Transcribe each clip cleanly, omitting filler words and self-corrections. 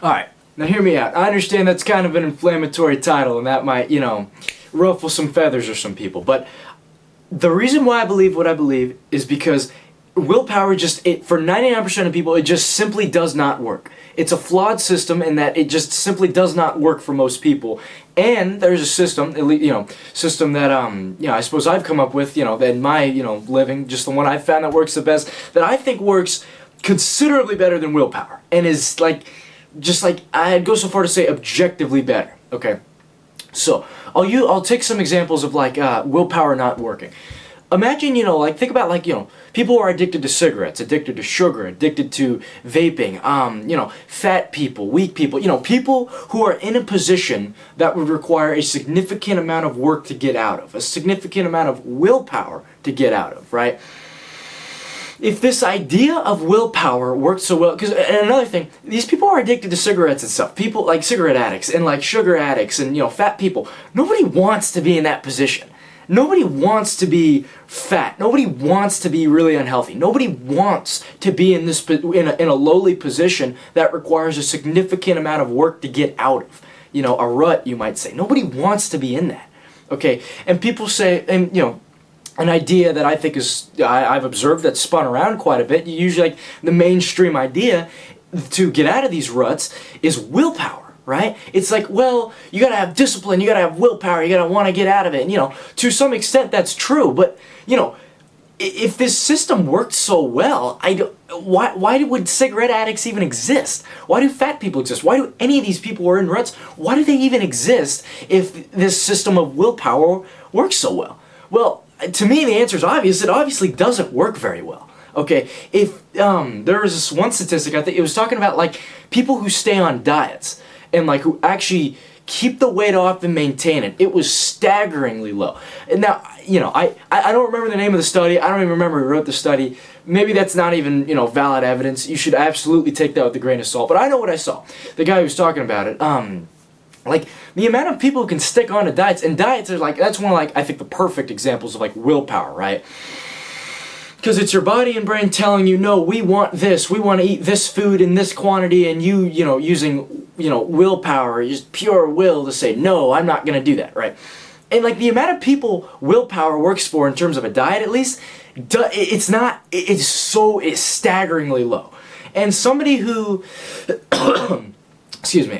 Alright, now hear me out. I understand that's kind of an inflammatory title and that might, ruffle some feathers or some people, but the reason why I believe what I believe is because willpower for 99% of people, it just simply does not work. It's a flawed system in that it just simply does not work for most people. And there's a system, system that, I suppose I've come up with, that in my, living, just the one I've found that works the best, that I think works considerably better than willpower. And is I'd go so far to say objectively better. Okay. So, I'll take some examples of willpower not working. Imagine, think about people who are addicted to cigarettes, addicted to sugar, addicted to vaping, fat people, weak people, people who are in a position that would require a significant amount of work to get out of, a significant amount of willpower to get out of, right? If this idea of willpower worked so well, and another thing, these people are addicted to cigarettes and stuff, people like cigarette addicts and like sugar addicts and, fat people, nobody wants to be in that position. Nobody wants to be fat. Nobody wants to be really unhealthy. Nobody wants to be in a lowly position that requires a significant amount of work to get out of. A rut, you might say. Nobody wants to be in that. Okay, and people say, and an idea that I think I've observed that's spun around quite a bit. Usually, the mainstream idea to get out of these ruts is willpower. Right? It's like, well, you gotta have discipline, you gotta have willpower, you gotta want to get out of it. And, to some extent that's true, but, if this system worked so well, why would cigarette addicts even exist? Why do fat people exist? Why do any of these people who are in ruts, why do they even exist if this system of willpower works so well? Well, to me the answer is obvious. It obviously doesn't work very well. Okay, if there was this one statistic, I think it was talking about people who stay on diets and who actually keep the weight off and maintain it. It was staggeringly low. And now, I don't remember the name of the study. I don't even remember who wrote the study. Maybe that's not even, valid evidence. You should absolutely take that with a grain of salt. But I know what I saw. The guy who was talking about it, the amount of people who can stick on to diets, and diets are that's one of I think the perfect examples of willpower, right? Because it's your body and brain telling you, no, we want this, we want to eat this food in this quantity, and using, willpower, just pure will to say, no, I'm not going to do that, right? And the amount of people willpower works for in terms of a diet, at least, it's staggeringly low. And somebody who, excuse me,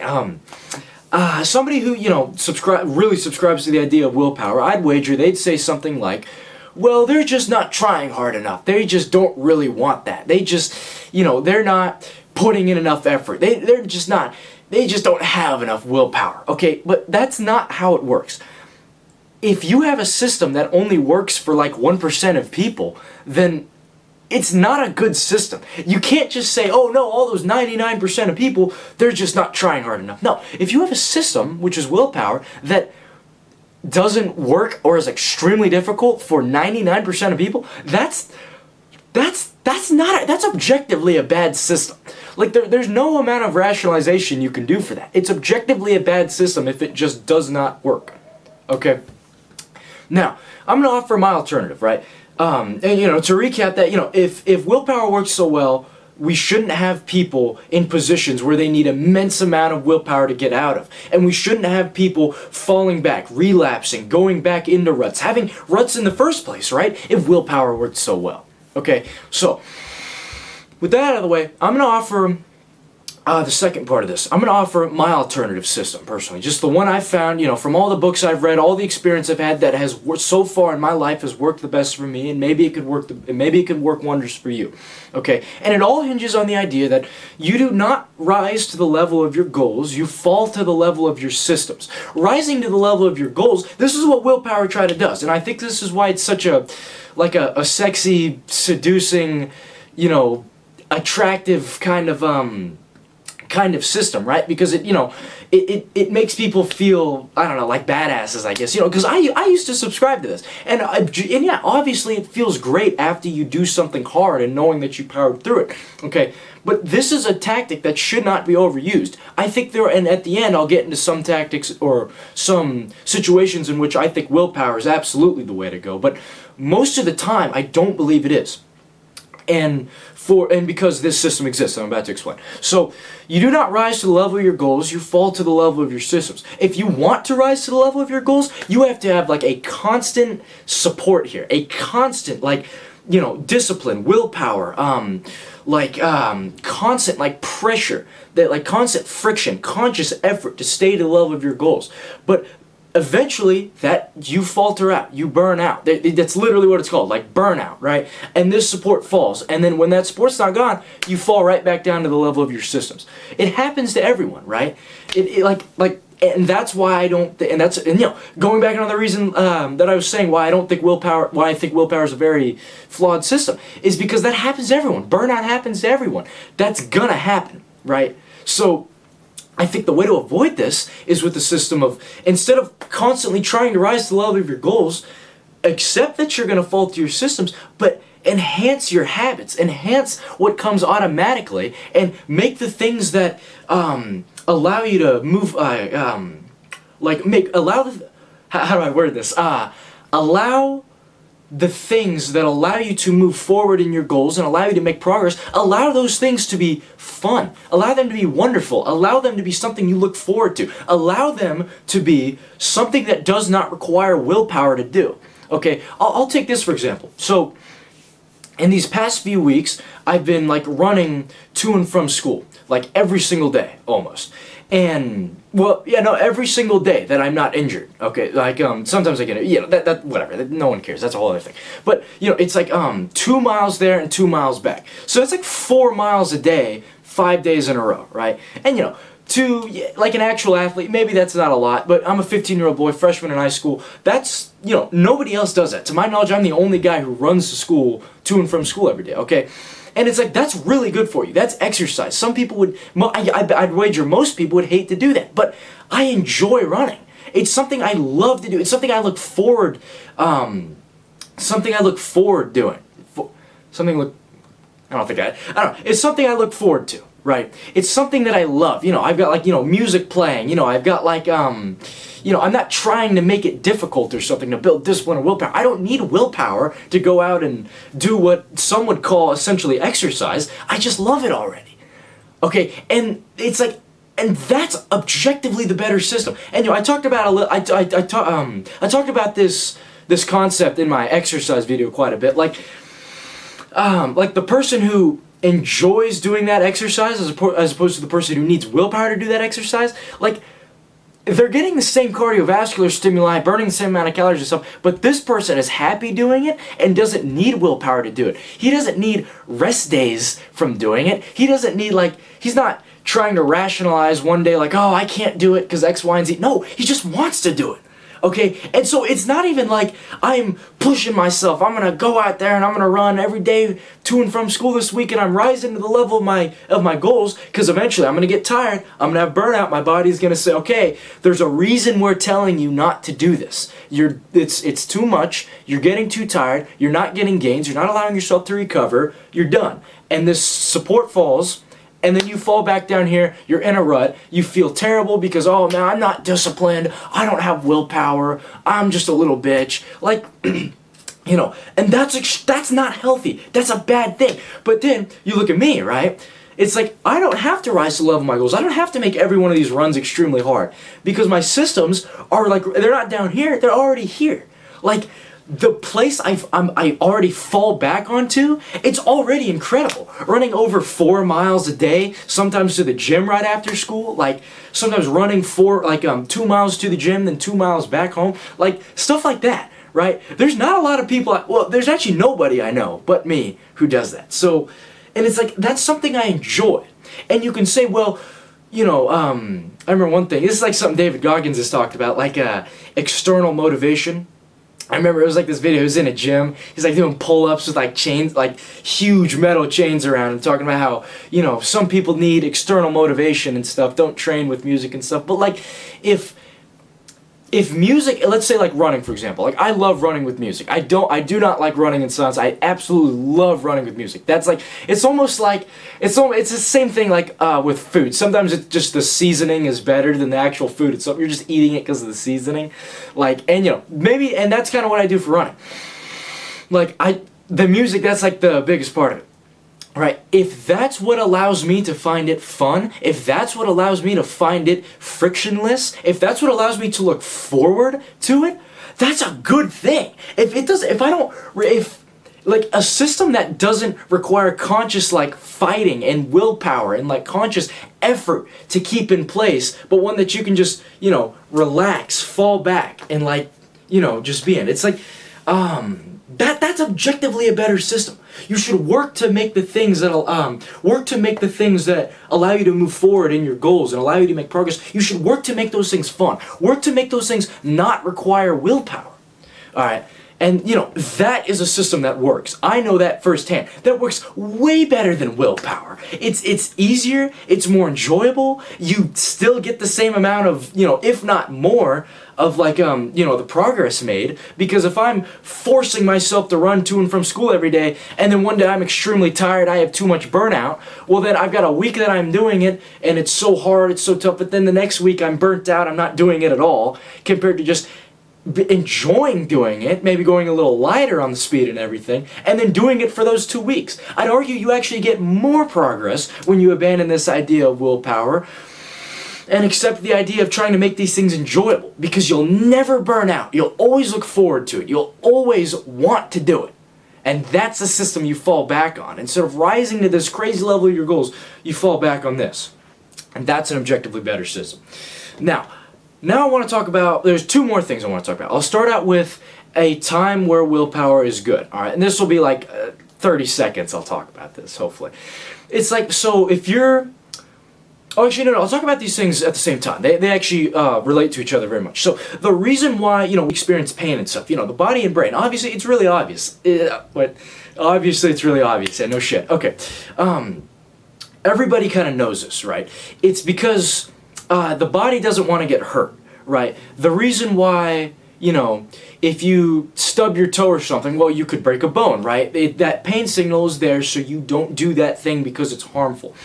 somebody who, really subscribes to the idea of willpower, I'd wager they'd say something like, well, they're just not trying hard enough. They just don't really want that. They just, they're not putting in enough effort. They just don't have enough willpower. Okay, but that's not how it works. If you have a system that only works for 1% of people, then it's not a good system. You can't just say, oh no, all those 99% of people, they're just not trying hard enough. No, if you have a system, which is willpower, that doesn't work or is extremely difficult for 99% of people, that's objectively a bad system. There's no amount of rationalization you can do for that. It's objectively a bad system if it just does not work. Okay? Now, I'm going to offer my alternative, right? And to recap that, if willpower works so well, we shouldn't have people in positions where they need immense amount of willpower to get out of. And we shouldn't have people falling back, relapsing, going back into ruts, having ruts in the first place, right? If willpower worked so well. Okay, so with that out of the way, I'm going to offer the second part of this. I'm going to offer my alternative system, personally. Just the one I've found, from all the books I've read, all the experience I've had that has so far in my life has worked the best for me, and maybe it could work wonders for you. Okay? And it all hinges on the idea that you do not rise to the level of your goals, you fall to the level of your systems. Rising to the level of your goals, this is what willpower does. And I think this is why it's such a sexy, seducing, attractive kind of system, right? Because it makes people feel, I don't know, like badasses, I guess, because I used to subscribe to this, and yeah, obviously it feels great after you do something hard and knowing that you powered through it, okay? But this is a tactic that should not be overused. I think and at the end I'll get into some tactics or some situations in which I think willpower is absolutely the way to go, but most of the time I don't believe it is. And because this system exists, I'm about to explain. So you do not rise to the level of your goals, you fall to the level of your systems. If you want to rise to the level of your goals, you have to have like a constant support here, a constant like, you know, discipline, willpower, constant like pressure, that like constant friction, conscious effort to stay to the level of your goals. But eventually that you falter out, you burn out. That's literally what it's called, like burnout, right? And this support falls, and then when that support's not gone, you fall right back down to the level of your systems. It happens to everyone, right? And that's why I don't, and you know, going back another reason that I was saying why I think willpower is a very flawed system, is because that happens to everyone. Burnout happens to everyone. That's gonna happen, right? So I think the way to avoid this is with the system of, instead of constantly trying to rise to the level of your goals, accept that you're going to fall to your systems, but enhance your habits, enhance what comes automatically, and make the things that allow you to move, how do I word this? Allow the things that allow you to move forward in your goals and allow you to make progress, allow those things to be fun. Allow them to be wonderful. Allow them to be something you look forward to. Allow them to be something that does not require willpower to do. Okay, I'll take this for example. So, in these past few weeks, I've been like running to and from school, like every single day, almost. And, well, yeah, no, every single day that I'm not injured, okay, like, sometimes I get, you know, whatever, no one cares, that's a whole other thing. But, you know, it's like, 2 miles there and 2 miles back. So it's like 4 miles a day, 5 days in a row, right? And, you know, like an actual athlete, maybe that's not a lot, but I'm a 15-year-old boy, freshman in high school, that's, you know, nobody else does that. To my knowledge, I'm the only guy who runs to and from school every day, okay? And it's like, that's really good for you. That's exercise. Some people would, I'd wager most people would hate to do that. But I enjoy running. It's something I love to do. It's something I look forward, doing. It's something I don't know. It's something I look forward to, right? It's something that I love. You know, I've got like, you know, music playing. You know, I've got like, you know, I'm not trying to make it difficult or something to build discipline or willpower. I don't need willpower to go out and do what some would call essentially exercise. I just love it already. Okay, and it's like, and that's objectively the better system. And you know, I talked about I talked about this concept in my exercise video quite a bit. Like the person who enjoys doing that exercise as opposed to the person who needs willpower to do that exercise, like, they're getting the same cardiovascular stimuli, burning the same amount of calories and stuff, but this person is happy doing it and doesn't need willpower to do it. He doesn't need rest days from doing it. He doesn't need, like, he's not trying to rationalize one day like, oh, I can't do it because X, Y, and Z. No, he just wants to do it. Okay, and so it's not even like I'm pushing myself. I'm gonna go out there and I'm gonna run every day to and from school this week, and I'm rising to the level of my goals, because eventually I'm gonna get tired. I'm gonna have burnout. My body's gonna say, okay, there's a reason we're telling you not to do this. It's too much. You're getting too tired. You're not getting gains. You're not allowing yourself to recover. You're done. And this support falls. And then you fall back down here, you're in a rut, you feel terrible because, oh man, I'm not disciplined, I don't have willpower, I'm just a little bitch. Like, you know, and that's not healthy. That's a bad thing. But then, you look at me, right? It's like, I don't have to rise to the level of my goals. I don't have to make every one of these runs extremely hard. Because my systems are like, they're not down here, they're already here. Like, the place I already fall back onto, it's already incredible. Running over 4 miles a day, sometimes to the gym right after school, like sometimes running 2 miles to the gym, then 2 miles back home, like stuff like that, right? There's not a lot of people, well, there's actually nobody I know but me who does that. So, and it's like, that's something I enjoy. And you can say, well, you know, I remember one thing, this is like something David Goggins has talked about, like external motivation. I remember it was like this video, he was in a gym, he's like doing pull-ups with like chains, like huge metal chains around him, talking about how, you know, some people need external motivation and stuff, don't train with music and stuff, but like, if music, let's say like running for example, like I love running with music, I do not like running in silence, I absolutely love running with music. That's like, it's almost like, it's the same thing like with food. Sometimes it's just the seasoning is better than the actual food itself, you're just eating it because of the seasoning. Like, and you know, maybe, and that's kind of what I do for running. Like, the music, that's like the biggest part of it. right? If that's what allows me to find it fun, if that's what allows me to find it frictionless, if that's what allows me to look forward to it, that's a good thing. If like a system that doesn't require conscious like fighting and willpower and like conscious effort to keep in place, but one that you can just, relax, fall back and like, just be in. It's like, that's objectively a better system. You should work to make the things that allow you to move forward in your goals and allow you to make progress. You should work to make those things fun. Work to make those things not require willpower. All right. And, that is a system that works. I know that firsthand. That works way better than willpower. It's easier, it's more enjoyable. You still get the same amount of, if not more, of like, the progress made. Because if I'm forcing myself to run to and from school every day, and then one day I'm extremely tired, I have too much burnout, well then I've got a week that I'm doing it, and it's so hard, it's so tough, but then the next week I'm burnt out, I'm not doing it at all, compared to just enjoying doing it, maybe going a little lighter on the speed and everything, and then doing it for those 2 weeks. I'd argue you actually get more progress when you abandon this idea of willpower and accept the idea of trying to make these things enjoyable, because you'll never burn out. You'll always look forward to it. You'll always want to do it. And that's the system you fall back on. Instead of rising to this crazy level of your goals, you fall back on this. And that's an objectively better system. Now I want to talk about, there's 2 more things I want to talk about. I'll start out with a time where willpower is good. All right, and this will be like 30 seconds I'll talk about this, hopefully. It's like, so if you're, no, I'll talk about these things at the same time. They actually relate to each other very much. So the reason why, we experience pain and stuff, the body and brain, obviously it's really obvious. But obviously it's really obvious, yeah, no shit. Okay, everybody kind of knows this, right? It's because the body doesn't want to get hurt, right? The reason why, if you stub your toe or something, well, you could break a bone, right? That pain signal is there so you don't do that thing because it's harmful.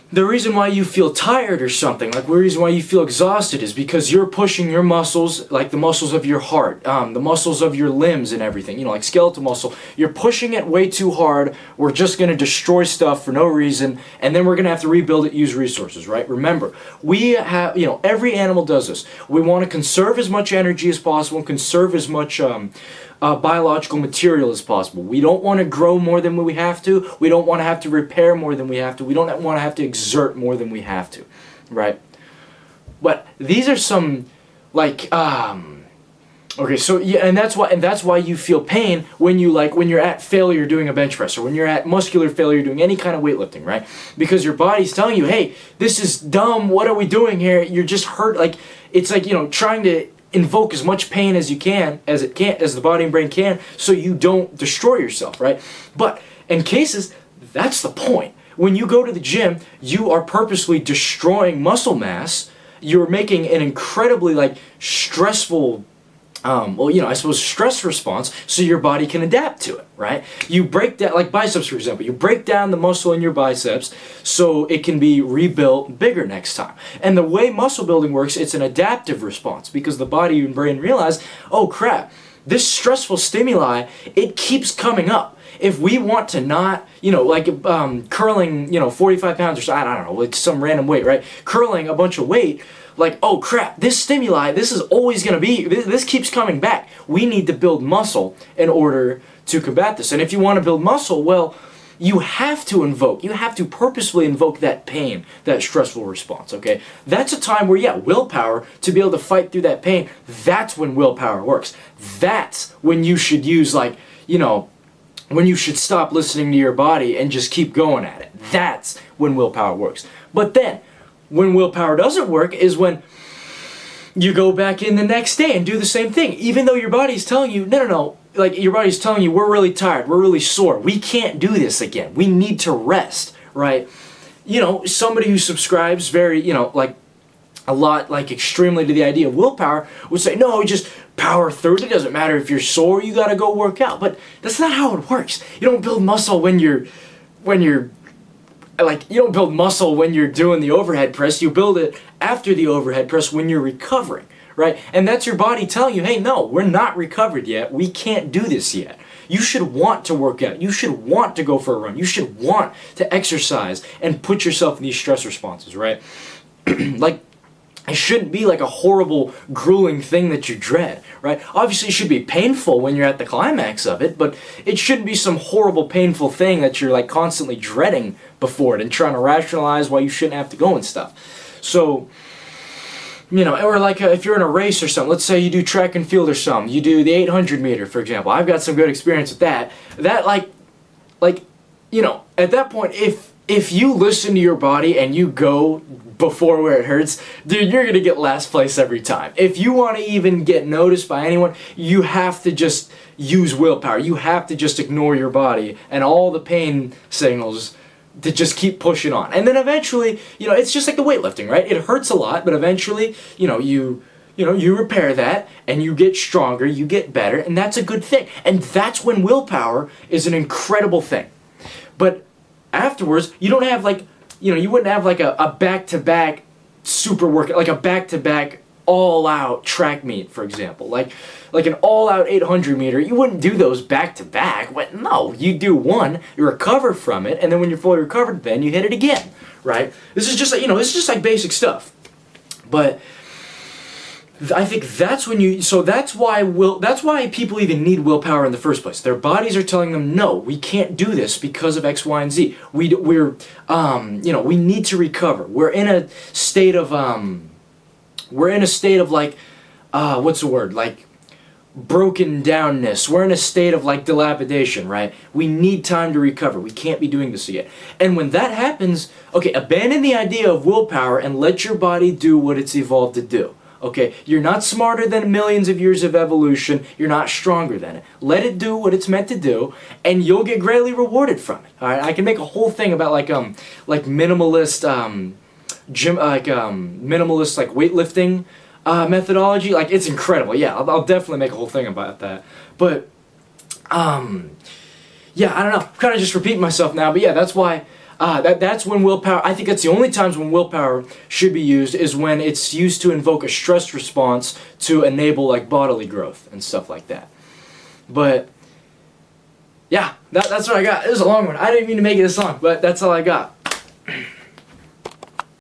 The reason why you feel tired or something, like the reason why you feel exhausted, is because you're pushing your muscles, like the muscles of your heart, the muscles of your limbs and everything, like skeletal muscle. You're pushing it way too hard. We're just going to destroy stuff for no reason, and then we're going to have to rebuild it, use resources, right? Remember, we have, every animal does this. We want to conserve as much energy as possible, conserve as much biological material as possible. We don't want to grow more than we have to. We don't want to have to repair more than we have to. We don't want to have to exert more than we have to, right? But these are some, like, okay, so yeah, and that's why you feel pain when you're at failure doing a bench press, or when you're at muscular failure doing any kind of weightlifting, right? Because your body's telling you, hey, this is dumb. What are we doing here? You're just hurt. Like, it's like, trying to invoke as much pain as you can, as the body and brain can, so you don't destroy yourself, right? But in cases, that's the point. When you go to the gym, you are purposely destroying muscle mass. You're making an incredibly stressful, stress response, so your body can adapt to it, right? You break down, like biceps, for example, you break down the muscle in your biceps so it can be rebuilt bigger next time. And the way muscle building works, it's an adaptive response, because the body and brain realize, oh crap, this stressful stimuli, it keeps coming up. If we want to not, curling, 45 pounds or so, I don't know, like some random weight, right? Curling a bunch of weight, like, oh crap, this stimuli, this is always going to be, this keeps coming back. We need to build muscle in order to combat this. And if you want to build muscle, well, you have to purposefully invoke that pain, that stressful response, okay? That's a time where, yeah, willpower, to be able to fight through that pain, that's when willpower works. That's when you should use, when you should stop listening to your body and just keep going at it. That's when willpower works. But then, when willpower doesn't work is when you go back in the next day and do the same thing. Even though your body's telling you, no, your body's telling you, we're really tired, we're really sore, we can't do this again, we need to rest, right? Somebody who subscribes very, a lot, extremely to the idea of willpower would say, no, just power through it. It doesn't matter if you're sore, you gotta go work out. But that's not how it works. You don't build muscle when you're you don't build muscle when you're doing the overhead press. You build it after the overhead press when you're recovering, right? And that's your body telling you, hey, no, we're not recovered yet. We can't do this yet. You should want to work out. You should want to go for a run. You should want to exercise and put yourself in these stress responses, right? Like, it shouldn't be like a horrible, grueling thing that you dread, right? Obviously, it should be painful when you're at the climax of it, but it shouldn't be some horrible, painful thing that you're like constantly dreading before it and trying to rationalize why you shouldn't have to go and stuff. So, you know, or like if you're in a race or something, let's say you do track and field or something, you do the 800 meter, for example. I've got some good experience with that. That like, you know, at that point, if you listen to your body and you go before where it hurts, dude, you're gonna get last place every time. If you want to even get noticed by anyone, you have to just use willpower. You have to just ignore your body and all the pain signals to just keep pushing on. And then eventually, you know, it's just like the weightlifting, right? It hurts a lot, but eventually, you repair that and you get stronger, you get better, and that's a good thing. And that's when willpower is an incredible thing. But afterwards, you don't have like, you know, you wouldn't have like a back-to-back super workout, like a back-to-back all-out track meet, for example. Like an all-out 800 meter, you wouldn't do those back-to-back. No, you do one, you recover from it, and then when you're fully recovered, then you hit it again, right? This is just like, you know, this is just like basic stuff. But I think that's when you, so that's why people even need willpower in the first place. Their bodies are telling them, no, we can't do this because of X, Y, and Z. You know, we need to recover. We're in a state of like, what's the word? Like broken downness. We're in a state of like dilapidation, right? We need time to recover. We can't be doing this yet. And when that happens, okay, abandon the idea of willpower and let your body do what it's evolved to do. Okay, you're not smarter than millions of years of evolution. You're not stronger than it. Let it do what it's meant to do, and you'll get greatly rewarded from it. All right, I can make a whole thing about like minimalist minimalist like weightlifting methodology. Like, it's incredible. Yeah, I'll definitely make a whole thing about that. But yeah, I don't know. I'm kind of just repeating myself now, but yeah, that's why. That's when willpower, I think that's the only times when willpower should be used, is when it's used to invoke a stress response to enable like bodily growth and stuff like that. But yeah, that's what I got. It was a long one. I didn't mean to make it this long, but that's all I got.